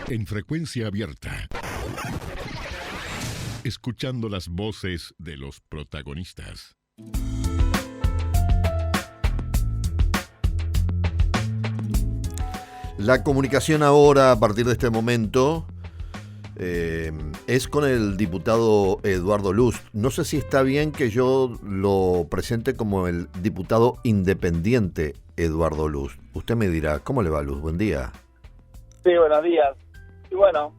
En frecuencia abierta, escuchando las voces de los protagonistas. La comunicación ahora, a partir de este momento, es con el diputado Eduardo Luz. No sé si está bien que yo lo presente como el diputado independiente Eduardo Luz. Usted me dirá, ¿cómo le va, Luz? Buen día. Sí, buenos días. Y bueno,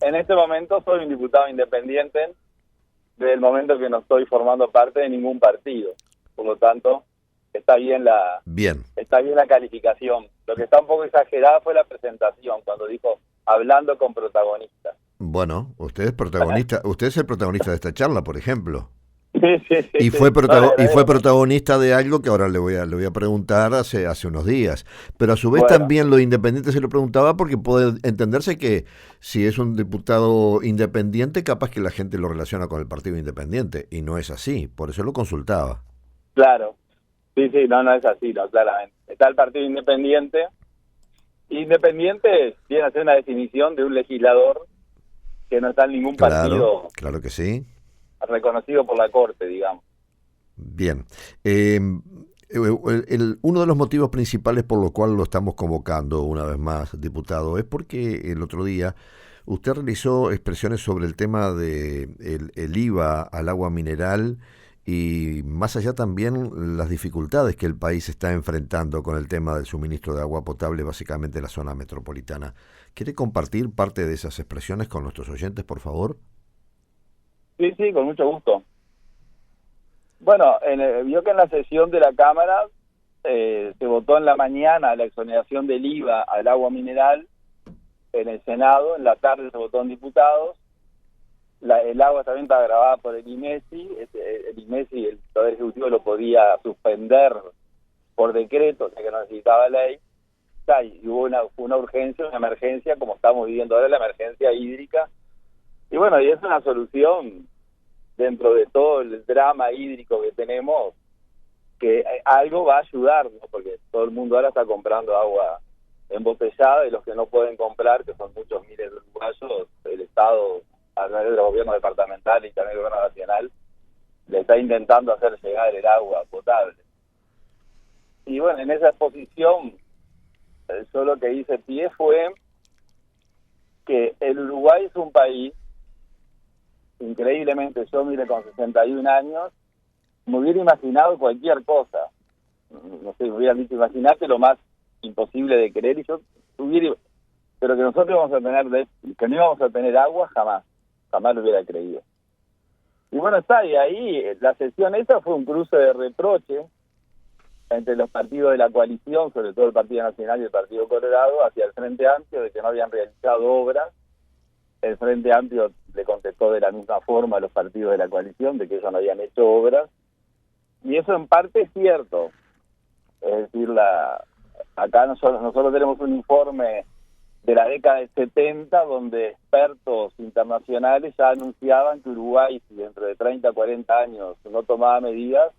en este momento soy un diputado independiente desde el momento que no estoy formando parte de ningún partido. Por lo tanto, está bien la calificación. Lo que está un poco exagerada fue la presentación, cuando dijo hablando con protagonistas. Bueno, usted es protagonista, usted es el protagonista de esta charla, por ejemplo. Sí. Y fue protagonista de algo que ahora le voy a preguntar hace unos días. Pero a su vez también lo independiente se lo preguntaba porque puede entenderse que si es un diputado independiente, capaz que la gente lo relaciona con el partido independiente. Y no es así, por eso lo consultaba. Claro. Sí, no es así, no, claramente. Está el partido independiente. Independiente viene a ser una definición de un legislador que no está en ningún partido. Claro que sí. Reconocido por la Corte, digamos. Bien. Uno de los motivos principales por lo cual lo estamos convocando una vez más, diputado, es porque el otro día usted realizó expresiones sobre el tema de el IVA al agua mineral y más allá también las dificultades que el país está enfrentando con el tema del suministro de agua potable, básicamente en la zona metropolitana. ¿Quiere compartir parte de esas expresiones con nuestros oyentes, por favor? Sí, con mucho gusto. Bueno, vio que en la sesión de la Cámara se votó en la mañana la exoneración del IVA al agua mineral. En el Senado, en la tarde se votó en diputados. El agua también está grabada por el IMESI. El IMESI, el Poder Ejecutivo, lo podía suspender por decreto, o sea que no necesitaba ley. Y hubo una urgencia, una emergencia, como estamos viviendo ahora, la emergencia hídrica. Y bueno, y es una solución dentro de todo el drama hídrico que tenemos, que algo va a ayudar, ¿no? Porque todo el mundo ahora está comprando agua embotellada y los que no pueden comprar, que son muchos miles de uruguayos, el Estado, a través del gobierno departamental y también el gobierno nacional, le está intentando hacer llegar el agua potable. Y bueno, en esa exposición, yo lo que hice pie fue que el Uruguay es un país, increíblemente, yo mire con 61 años, me hubiera imaginado cualquier cosa. No sé, me hubieran dicho, imagínate lo más imposible de creer, y yo hubiera, pero que nosotros íbamos a tener, que no íbamos a tener agua, jamás lo hubiera creído. Y bueno, está, y ahí la sesión esa fue un cruce de reproche entre los partidos de la coalición, sobre todo el Partido Nacional y el Partido Colorado, hacia el Frente Amplio, de que no habían realizado obras. El Frente Amplio le contestó de la misma forma a los partidos de la coalición, de que ellos no habían hecho obras. Y eso en parte es cierto. Es decir, acá nosotros tenemos un informe de la década del 70, donde expertos internacionales ya anunciaban que Uruguay, si dentro de 30, 40 años no tomaba medidas,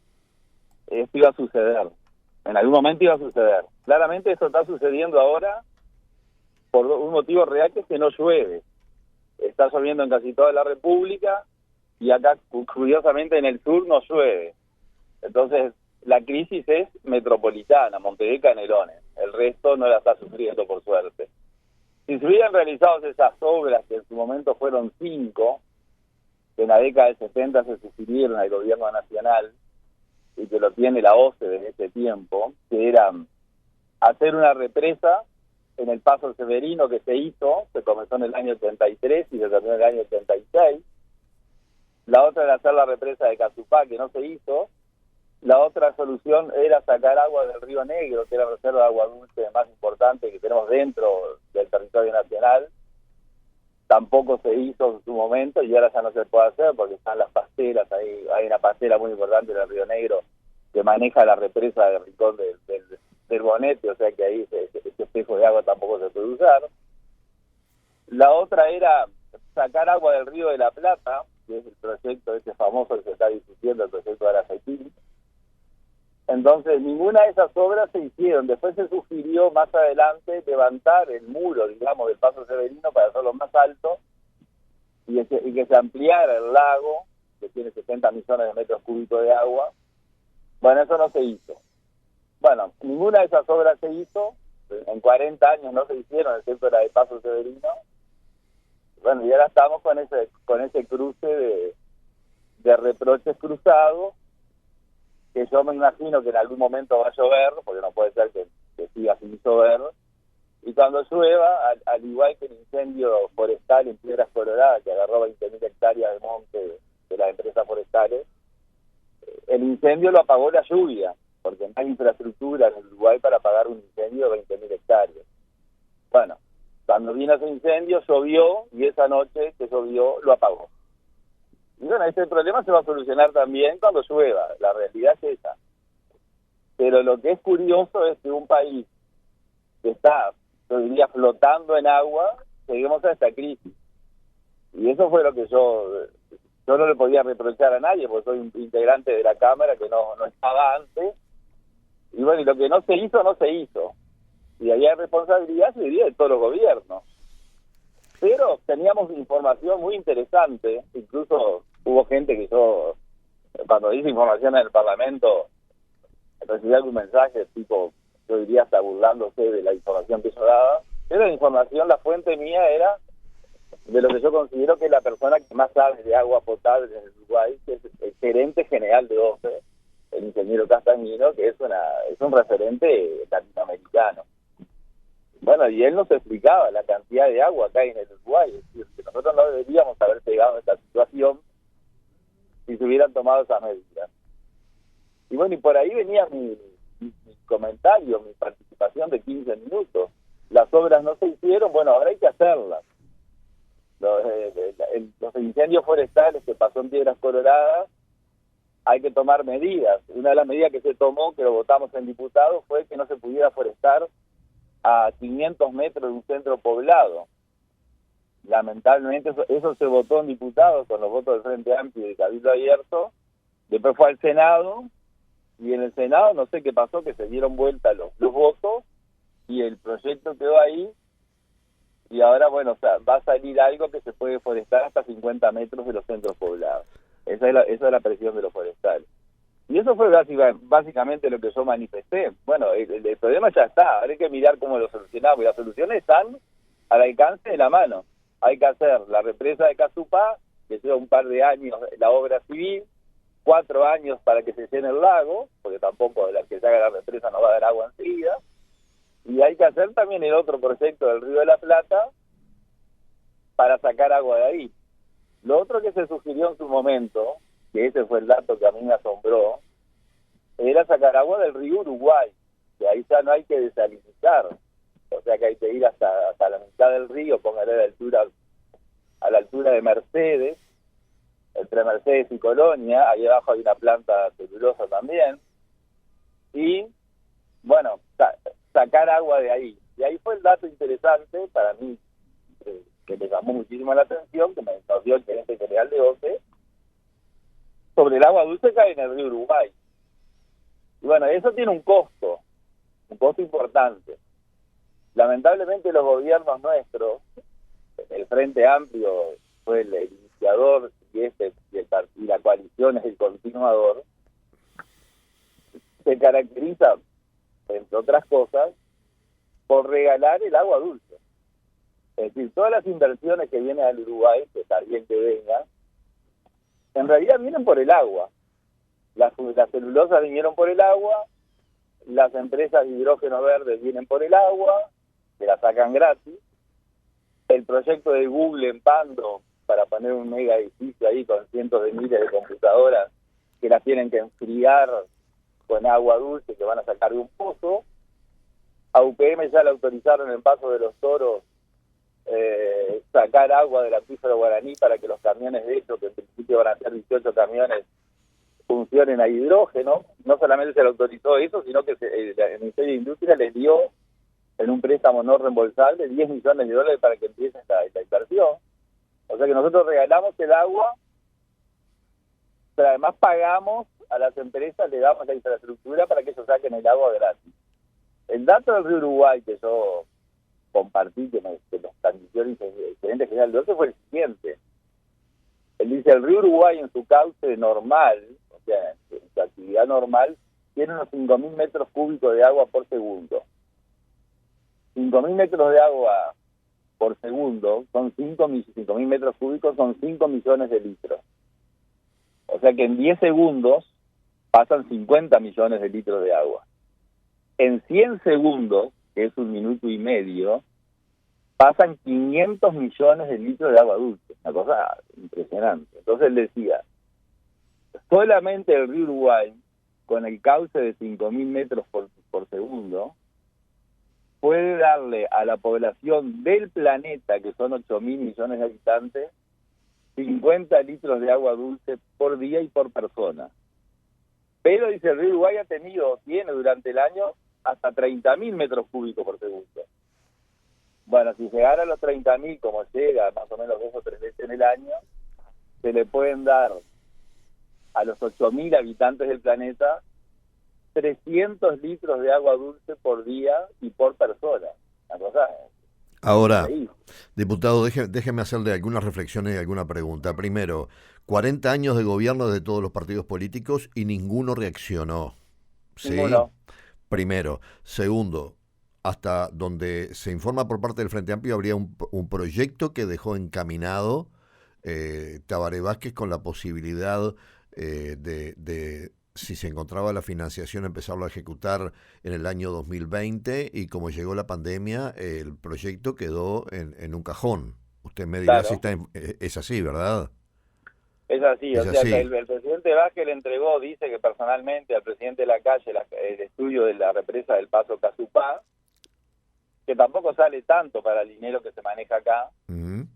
esto iba a suceder. En algún momento iba a suceder. Claramente esto está sucediendo ahora por un motivo real, que es que no llueve. Está lloviendo en casi toda la República y acá, curiosamente, en el sur no llueve. Entonces, la crisis es metropolitana, Montevideo, Canelones. El resto no la está sufriendo, por suerte. Si se hubieran realizado esas obras, que en su momento fueron 5, que en la década del 60 se sugirieron al gobierno nacional, y que lo tiene la OCE desde ese tiempo, que era hacer una represa en el Paso Severino, que se comenzó en el año 83 y se terminó en el año 86. La otra era hacer la represa de Casupá, que no se hizo. La otra solución era sacar agua del Río Negro, que era la reserva de agua dulce más importante que tenemos dentro del territorio nacional. Tampoco se hizo en su momento y ahora ya no se puede hacer porque están las pasteras. Ahí hay una pastera muy importante del Río Negro que maneja la represa del Rincón del Bonete, o sea que ahí ese espejo de agua tampoco se puede usar. La otra era sacar agua del Río de la Plata, que es el proyecto ese famoso que se está discutiendo, el proyecto de Aracetí. Entonces, ninguna de esas obras se hicieron. Después se sugirió más adelante levantar el muro, digamos, del Paso Severino para hacerlo más alto y que se ampliara el lago, que tiene 70 millones de metros cúbicos de agua. Bueno, eso no se hizo. Bueno, ninguna de esas obras se hizo. En 40 años no se hicieron, excepto la de Paso Severino. Bueno, y ahora estamos con ese cruce de reproches cruzados, que yo me imagino que en algún momento va a llover, porque no puede ser que siga sin llover, y cuando llueva, al igual que el incendio forestal en Piedras Coloradas, que agarró 20.000 hectáreas de monte de las empresas forestales, el incendio lo apagó la lluvia, porque no hay infraestructura en Uruguay para apagar un incendio de 20.000 hectáreas. Bueno, cuando vino ese incendio, llovió, y esa noche que llovió, lo apagó. Y bueno, ese problema se va a solucionar también cuando llueva, la realidad es esa. Pero lo que es curioso es que un país que está, yo diría, flotando en agua, lleguemos a esta crisis. Y eso fue lo que yo no le podía reprochar a nadie, porque soy un integrante de la Cámara que no estaba antes. Y bueno, y lo que no se hizo, no se hizo. Y ahí hay responsabilidad, yo diría, de todos los gobiernos. Pero teníamos información muy interesante, incluso hubo gente que cuando dice información en el Parlamento, recibí algún mensaje tipo, yo diría hasta burlándose de la información que yo daba, pero la información, la fuente mía era de lo que yo considero que es la persona que más sabe de agua potable en el Uruguay, que es el gerente general de OCE, el ingeniero Castañino, que es un referente latinoamericano. Bueno, y él nos explicaba la cantidad de agua que hay en el Uruguay, es decir, que nosotros no deberíamos haber llegado a esta situación si se hubieran tomado esas medidas. Y bueno, y por ahí venía mi comentario, mi participación de 15 minutos. Las obras no se hicieron, bueno, ahora hay que hacerlas. Los incendios forestales que pasó en Piedras Coloradas, hay que tomar medidas. Una de las medidas que se tomó, que lo votamos en diputados, fue que no se pudiera forestar a 500 metros de un centro poblado. Lamentablemente eso se votó en diputados con los votos del Frente Amplio y de Cabildo Abierto. Después fue al Senado, y en el Senado no sé qué pasó, que se dieron vuelta los votos y el proyecto quedó ahí. Y ahora, bueno, o sea, va a salir algo que se puede forestar hasta 50 metros de los centros poblados. Esa es la presión de los forestales. Y eso fue básicamente lo que yo manifesté. Bueno, el problema ya está, ahora hay que mirar cómo lo solucionamos. Y las soluciones están al alcance de la mano. Hay que hacer la represa de Casupá, que lleva un par de años la obra civil, 4 años para que se llene el lago, porque tampoco la que se haga la represa no va a dar agua enseguida. Y hay que hacer también el otro proyecto del Río de la Plata para sacar agua de ahí. Lo otro que se sugirió en su momento, que ese fue el dato que a mí me asombró, era sacar agua del río Uruguay, que ahí ya no hay que desalinizar, o sea que hay que ir hasta la mitad del río, póngale a la altura de Mercedes, entre Mercedes y Colonia, ahí abajo hay una planta celulosa también, y bueno, sacar agua de ahí. Y ahí fue el dato interesante para mí, que me llamó muchísimo la atención, que me dio el gerente general de OCE, sobre el agua dulce que hay en el río Uruguay. Y bueno, eso tiene un costo importante. Lamentablemente los gobiernos nuestros, el Frente Amplio fue el iniciador y la coalición es el continuador, se caracteriza, entre otras cosas, por regalar el agua dulce. Es decir, todas las inversiones que vienen al Uruguay, que está bien que vengan, en realidad vienen por el agua. Las celulosas vinieron por el agua, las empresas de hidrógeno verde vienen por el agua, que la sacan gratis. El proyecto de Google en Pando, para poner un mega edificio ahí con cientos de miles de computadoras que las tienen que enfriar con agua dulce que van a sacar de un pozo. A UPM ya le autorizaron en Paso de los Toros sacar agua del acuífero Guaraní para que los camiones de ellos, que en principio van a ser 18 camiones, funcionen a hidrógeno. No solamente se le autorizó eso, sino que el Ministerio de Industria les dio en un préstamo no reembolsable $10 millones para que empiece esta inversión. O sea que nosotros regalamos el agua, pero además pagamos a las empresas le damos la infraestructura para que ellos saquen el agua gratis. El dato del río Uruguay que yo compartí, que nos transmitió el gerente general de OCE, fue el siguiente. Él dice, el río Uruguay en su cauce normal, o sea, en su actividad normal, tiene unos 5.000 metros cúbicos de agua por segundo. 5.000 metros de agua por segundo son 5.000 metros cúbicos, son 5 millones de litros. O sea que en 10 segundos pasan 50 millones de litros de agua. En 100 segundos, que es 1 minuto y medio, pasan 500 millones de litros de agua dulce. Una cosa impresionante. Entonces él decía, solamente el río Uruguay, con el cauce de 5.000 metros por segundo, puede darle a la población del planeta, que son 8.000 millones de habitantes, 50 litros de agua dulce por día y por persona. Pero, dice, el río Uruguay tiene durante el año hasta 30.000 metros cúbicos por segundo. Bueno, si llegara a los 30.000, como llega más o menos 2 o 3 veces en el año, se le pueden dar a los 8.000 habitantes del planeta 300 litros de agua dulce por día y por persona. Una cosa Ahora, increíble. diputado, déjeme hacerle algunas reflexiones y alguna pregunta. Primero, 40 años de gobierno de todos los partidos políticos y ninguno reaccionó. ¿Sí? Ninguno. Primero. Segundo, hasta donde se informa por parte del Frente Amplio, habría un proyecto que dejó encaminado Tabaré Vázquez con la posibilidad de, si se encontraba la financiación, empezarlo a ejecutar en el año 2020, y como llegó la pandemia, el proyecto quedó en un cajón. Usted me dirá si es así, ¿verdad? Es así, Es o sea así. que el presidente Vázquez le entregó, dice que personalmente al presidente de la calle, el estudio de la represa del Paso Casupá, que tampoco sale tanto para el dinero que se maneja acá. Uh-huh.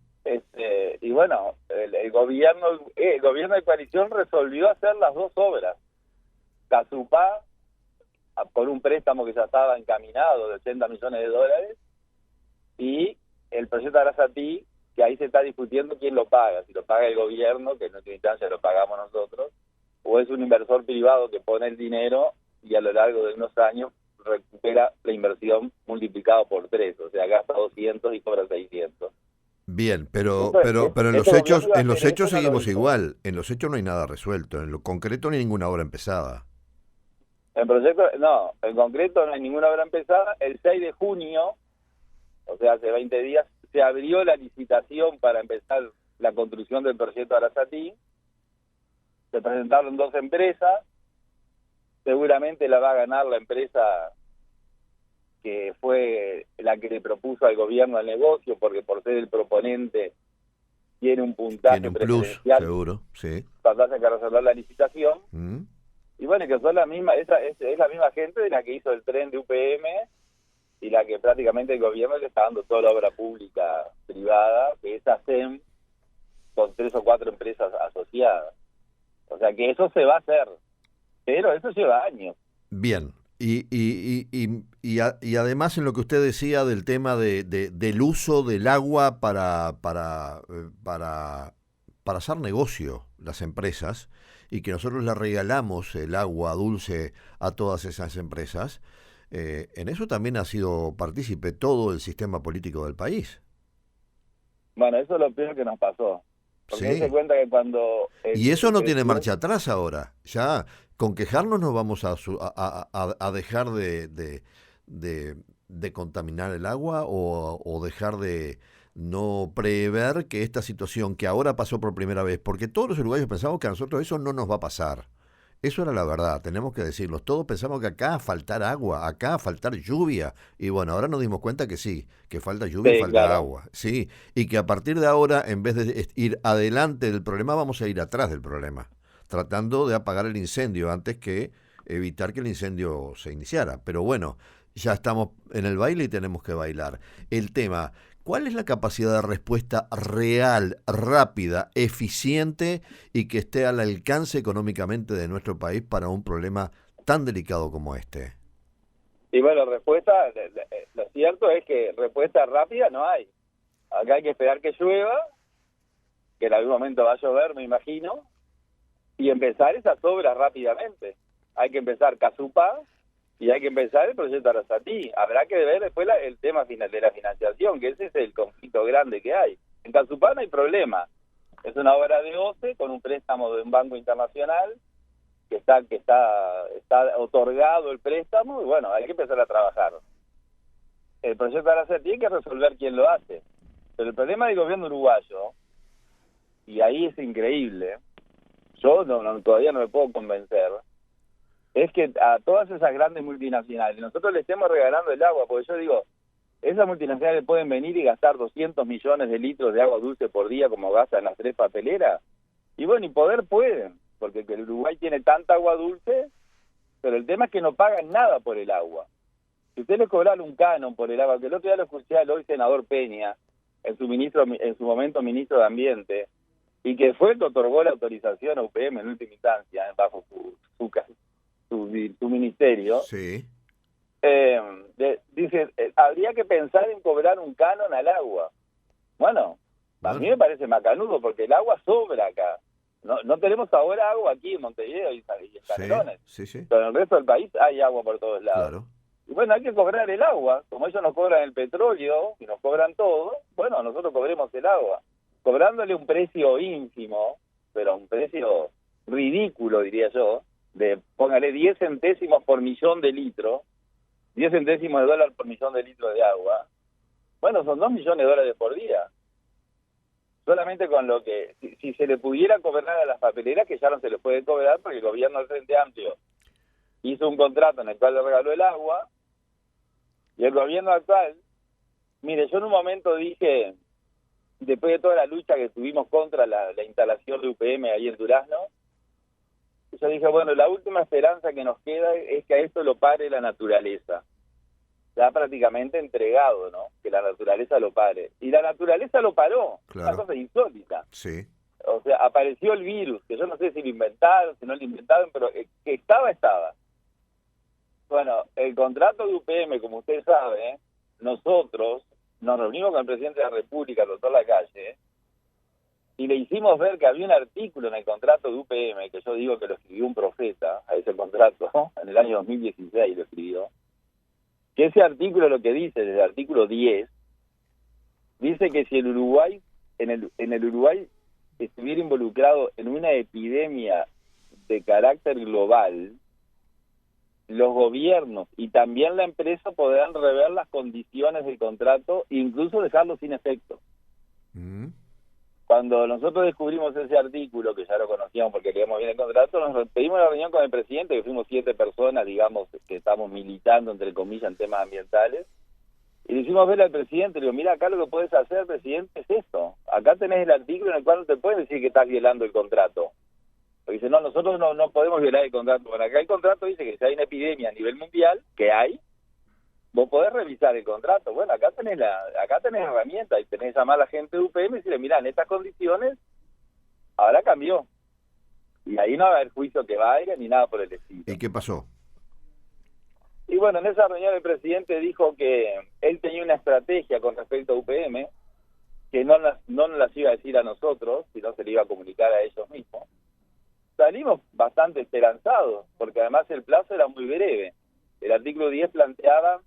Y bueno, el gobierno de coalición resolvió hacer las dos obras. Casupá, por un préstamo que ya estaba encaminado de 80 millones de dólares, y el proyecto Arasatí, que ahí se está discutiendo quién lo paga, si lo paga el gobierno, que en nuestra instancia lo pagamos nosotros, o es un inversor privado que pone el dinero y a lo largo de unos años recupera la inversión multiplicado por 3, o sea, gasta 200 y cobra 600. Bien, pero en los Este hechos, gobierno iba a en los hacer hechos eso, no lo seguimos hizo. igual. En los hechos no hay nada resuelto. En lo concreto ni ninguna obra empezada. El proyecto, no, en concreto no hay ninguna obra empezada. El 6 de junio, o sea, hace 20 días, se abrió la licitación para empezar la construcción del proyecto Arasatí. Se presentaron 2 empresas. Seguramente la va a ganar la empresa que fue la que le propuso al gobierno el negocio, porque por ser el proponente tiene un puntaje Tiene un plus, preferencial seguro, sí. cuando haya que resolver la licitación. ¿Mm? Y bueno, que son la misma, es la misma gente de la que hizo el tren de UPM y la que prácticamente el gobierno le está dando toda la obra pública privada, que es ASEM, con 3 o 4 empresas asociadas. O sea que eso se va a hacer, pero eso lleva años. Bien. Y además, en lo que usted decía del tema del uso del agua para hacer negocio, las empresas, y que nosotros le regalamos el agua dulce a todas esas empresas, en eso también ha sido partícipe todo el sistema político del país. Bueno, eso es lo peor que nos pasó. Porque Sí. se cuenta que cuando... Y eso no tiene marcha atrás ahora. Ya con quejarnos no vamos a dejar de contaminar el agua o dejar de no prever que esta situación que ahora pasó por primera vez, porque todos los uruguayos pensamos que a nosotros eso no nos va a pasar. Eso era la verdad, tenemos que decirlo. Todos pensamos que acá faltar agua, acá faltar lluvia. Y bueno, ahora nos dimos cuenta que sí, que falta lluvia y falta agua. Sí, y que a partir de ahora, en vez de ir adelante del problema, vamos a ir atrás del problema, tratando de apagar el incendio antes que evitar que el incendio se iniciara. Pero bueno, ya estamos en el baile y tenemos que bailar. El tema... ¿Cuál es la capacidad de respuesta real, rápida, eficiente y que esté al alcance económicamente de nuestro país para un problema tan delicado como este? Y bueno, respuesta, lo cierto es que respuesta rápida no hay. Acá hay que esperar que llueva, que en algún momento va a llover, me imagino, y empezar esas obras rápidamente. Hay que empezar Casupá y hay que empezar el proyecto Arasatí. Habrá que ver después el tema de la financiación, que ese es el conflicto grande que hay. En Casupá no hay problema. Es una obra de OCE con un préstamo de un banco internacional que está otorgado el préstamo y bueno, hay que empezar a trabajar. El proyecto Arasatí hay que resolver quién lo hace. Pero el problema del gobierno uruguayo, y ahí es increíble, yo todavía no me puedo convencer, es que a todas esas grandes multinacionales nosotros le estemos regalando el agua, porque yo digo, esas multinacionales pueden venir y gastar 200 millones de litros de agua dulce por día como gastan las 3 papeleras, y bueno, y poder pueden, porque el Uruguay tiene tanta agua dulce, pero el tema es que no pagan nada por el agua. Si usted le cobran un canon por el agua, que el otro día lo escuché al hoy senador Peña, en su momento ministro de Ambiente, y que fue el que otorgó la autorización a UPM en última instancia, bajo su ministerio, Sí. dice, habría que pensar en cobrar un canon al agua. Bueno, a mí me parece macanudo, porque el agua sobra acá. No tenemos ahora agua aquí en Montevideo y en Canelones, Sí. pero en el resto del país hay agua por todos lados. Claro. Y bueno, hay que cobrar el agua, como ellos nos cobran el petróleo y nos cobran todo, bueno, nosotros cobremos el agua, cobrándole un precio ínfimo, pero un precio ridículo, diría yo, de, póngale 10 centésimos por millón de litros, 10 centésimos de dólar por millón de litros de agua, bueno, son 2 millones de dólares por día. Solamente con lo que, si se le pudiera cobrar a las papeleras, que ya no se les puede cobrar porque el gobierno del Frente Amplio hizo un contrato en el cual le regaló el agua, y el gobierno actual, mire, yo en un momento dije, después de toda la lucha que tuvimos contra la instalación de UPM ahí en Durazno, yo dije, bueno, la última esperanza que nos queda es que a esto lo pare la naturaleza. Ya prácticamente entregado, ¿no? Que la naturaleza lo pare. Y la naturaleza lo paró. Claro. Una cosa insólita. Sí. O sea, apareció el virus, que yo no sé si lo inventaron, si no lo inventaron, pero que estaba. Bueno, el contrato de UPM, como usted sabe, nosotros nos reunimos con el presidente de la República, el doctor Lacalle, y le hicimos ver que había un artículo en el contrato de UPM, que yo digo que lo escribió un profeta a ese contrato, en el año 2016 lo escribió, que ese artículo lo que dice, desde el artículo 10, dice que si el Uruguay, en el Uruguay estuviera involucrado en una epidemia de carácter global, los gobiernos y también la empresa podrán rever las condiciones del contrato e incluso dejarlo sin efecto. Cuando nosotros descubrimos ese artículo, que ya lo conocíamos porque leíamos bien el contrato, nos pedimos una reunión con el presidente, que fuimos 7 personas, digamos, que estamos militando, entre comillas, en temas ambientales, y le hicimos ver al presidente, le digo, mira, acá lo que puedes hacer, presidente, es esto. Acá tenés el artículo en el cual no te pueden decir que estás violando el contrato. Porque dice, no, nosotros no podemos violar el contrato. Bueno, acá el contrato dice que si hay una epidemia a nivel mundial, que hay, vos podés revisar el contrato. Bueno, acá tenés herramientas y tenés que llamar a la gente de UPM y decirle, mirá, en estas condiciones, ahora cambió. Y ahí no va a haber juicio que valga ni nada por el estilo. ¿Y qué pasó? Y bueno, en esa reunión el presidente dijo que él tenía una estrategia con respecto a UPM, que no nos las iba a decir a nosotros, sino se le iba a comunicar a ellos mismos. Salimos bastante esperanzados, porque además el plazo era muy breve. El artículo 10 planteaba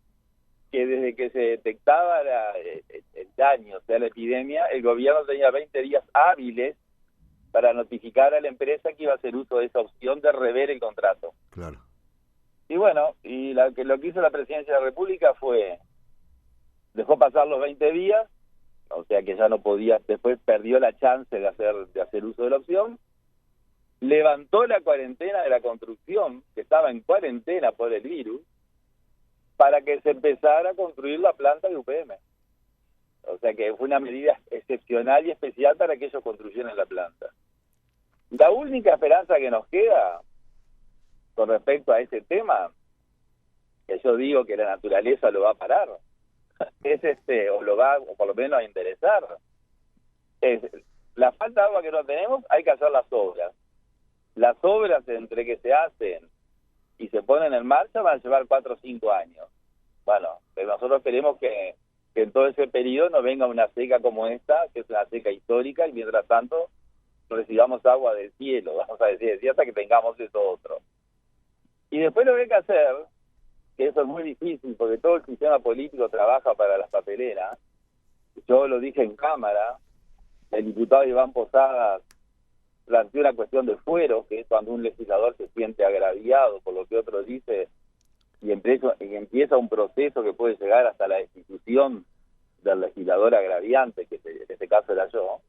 que desde que se detectaba el daño, o sea, la epidemia, el gobierno tenía 20 días hábiles para notificar a la empresa que iba a hacer uso de esa opción de rever el contrato. Claro. Y bueno, y lo que hizo la Presidencia de la República fue, dejó pasar los 20 días, o sea que ya no podía, después perdió la chance de hacer uso de la opción, levantó la cuarentena de la construcción, que estaba en cuarentena por el virus, para que se empezara a construir la planta de UPM. O sea que fue una medida excepcional y especial para que ellos construyeran la planta. La única esperanza que nos queda con respecto a ese tema, que yo digo que la naturaleza lo va a parar, es o por lo menos a interesar, es la falta de agua que no tenemos, hay que hacer las obras. Las obras entre que se hacen y se ponen en marcha van a llevar 4 o 5 años. Bueno, pero nosotros queremos que en todo ese periodo no venga una seca como esta, que es una seca histórica, y mientras tanto recibamos agua del cielo, vamos a decir así, hasta que tengamos eso otro. Y después lo que hay que hacer, que eso es muy difícil, porque todo el sistema político trabaja para las papeleras. Yo lo dije en Cámara, el diputado Iván Posadas planteó una cuestión de fuero, que es cuando un legislador se siente agraviado por lo que otro dice y empieza un proceso que puede llegar hasta la destitución del legislador agraviante, que en este caso era yo,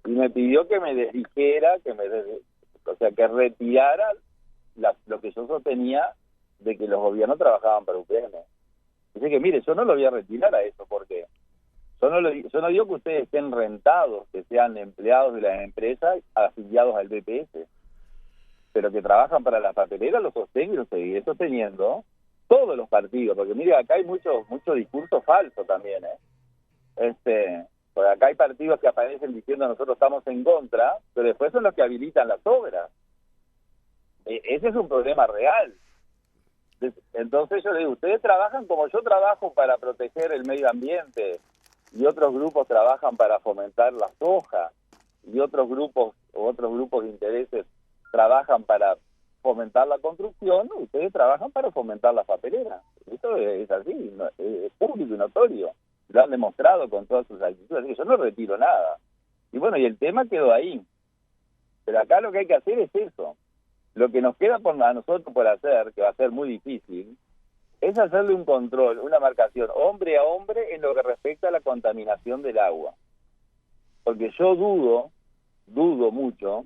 y me pidió que me desdijera, que retirara lo que yo sostenía de que los gobiernos trabajaban para UPM. Dice que mire, yo no lo voy a retirar a eso, porque yo no digo que ustedes estén rentados, que sean empleados de las empresas afiliados al BPS, pero que trabajan para las papeleras, lo sostengo y lo seguiré sosteniendo todos los partidos, porque mire, acá hay mucho discurso falso también, porque acá hay partidos que aparecen diciendo nosotros estamos en contra, pero después son los que habilitan las obras. Ese es un problema real. Entonces yo le digo, ustedes trabajan como yo trabajo para proteger el medio ambiente, y otros grupos trabajan para fomentar la soja, y otros grupos de intereses trabajan para fomentar la construcción, ustedes trabajan para fomentar la papelera. Eso es así, es público y notorio. Lo han demostrado con todas sus actitudes, así que yo no retiro nada. Y bueno, y el tema quedó ahí. Pero acá lo que hay que hacer es eso. Lo que nos queda a nosotros por hacer, que va a ser muy difícil, es hacerle un control, una marcación hombre a hombre en lo que respecta a la contaminación del agua. Porque yo dudo mucho,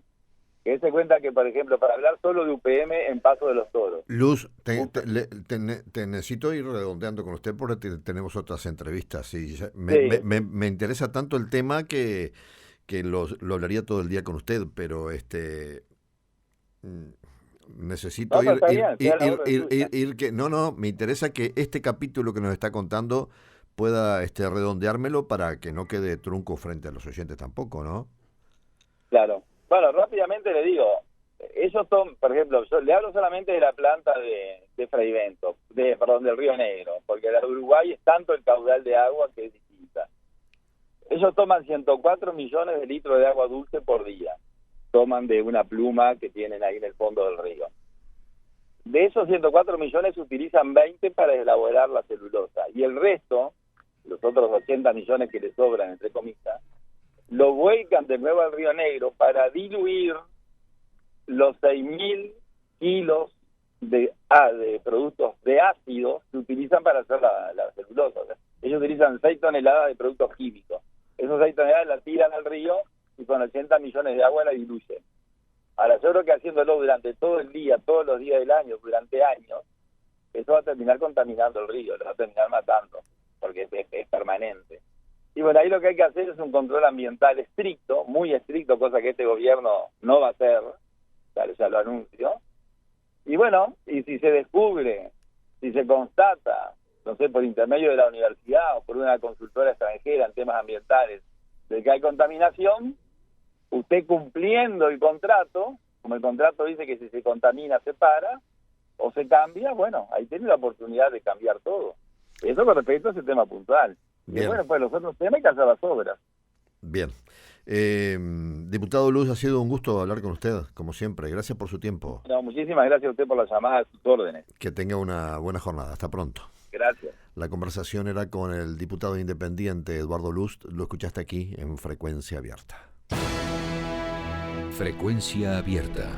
que se cuenta que, por ejemplo, para hablar solo de UPM en Paso de los Toros. Luz, te necesito ir redondeando con usted porque tenemos otras entrevistas. Y me interesa tanto el tema que lo hablaría todo el día con usted, pero necesito me interesa que este capítulo que nos está contando pueda redondeármelo para que no quede trunco frente a los oyentes tampoco, ¿no? Claro. Bueno, rápidamente le digo, ellos son, por ejemplo, yo le hablo solamente de la planta de Freivento, del Río Negro, porque la de Uruguay es tanto el caudal de agua que es distinta. Ellos toman 104 millones de litros de agua dulce por día. Toman de una pluma que tienen ahí en el fondo del río. De esos 104 millones se utilizan 20 para elaborar la celulosa, y el resto, los otros 80 millones que le sobran, entre comillas, lo vuelcan de nuevo al Río Negro para diluir los 6.000 kilos de productos de ácidos que utilizan para hacer la celulosa. O sea, ellos utilizan 6 toneladas de productos químicos. Esos 6 toneladas las tiran al río y con 80 millones de agua la diluyen. Ahora, yo creo que haciéndolo durante todo el día, todos los días del año, durante años, eso va a terminar contaminando el río, lo va a terminar matando, porque es permanente. Y bueno, ahí lo que hay que hacer es un control ambiental estricto, muy estricto, cosa que este gobierno no va a hacer, ya lo anuncio. Y bueno, y si se descubre, si se constata, no sé, por intermedio de la universidad o por una consultora extranjera en temas ambientales, de que hay contaminación, usted cumpliendo el contrato, como el contrato dice que si se contamina se para, o se cambia, bueno, ahí tiene la oportunidad de cambiar todo. Eso con respecto a ese tema puntual. Bien. Y bueno, pues los otros temas hay que hacer las obras. Bien. Diputado Luz, ha sido un gusto hablar con usted, como siempre. Gracias por su tiempo. No, muchísimas gracias a usted por la llamada, a sus órdenes. Que tenga una buena jornada. Hasta pronto. Gracias. La conversación era con el diputado independiente Eduardo Luz. Lo escuchaste aquí en Frecuencia Abierta. Frecuencia Abierta.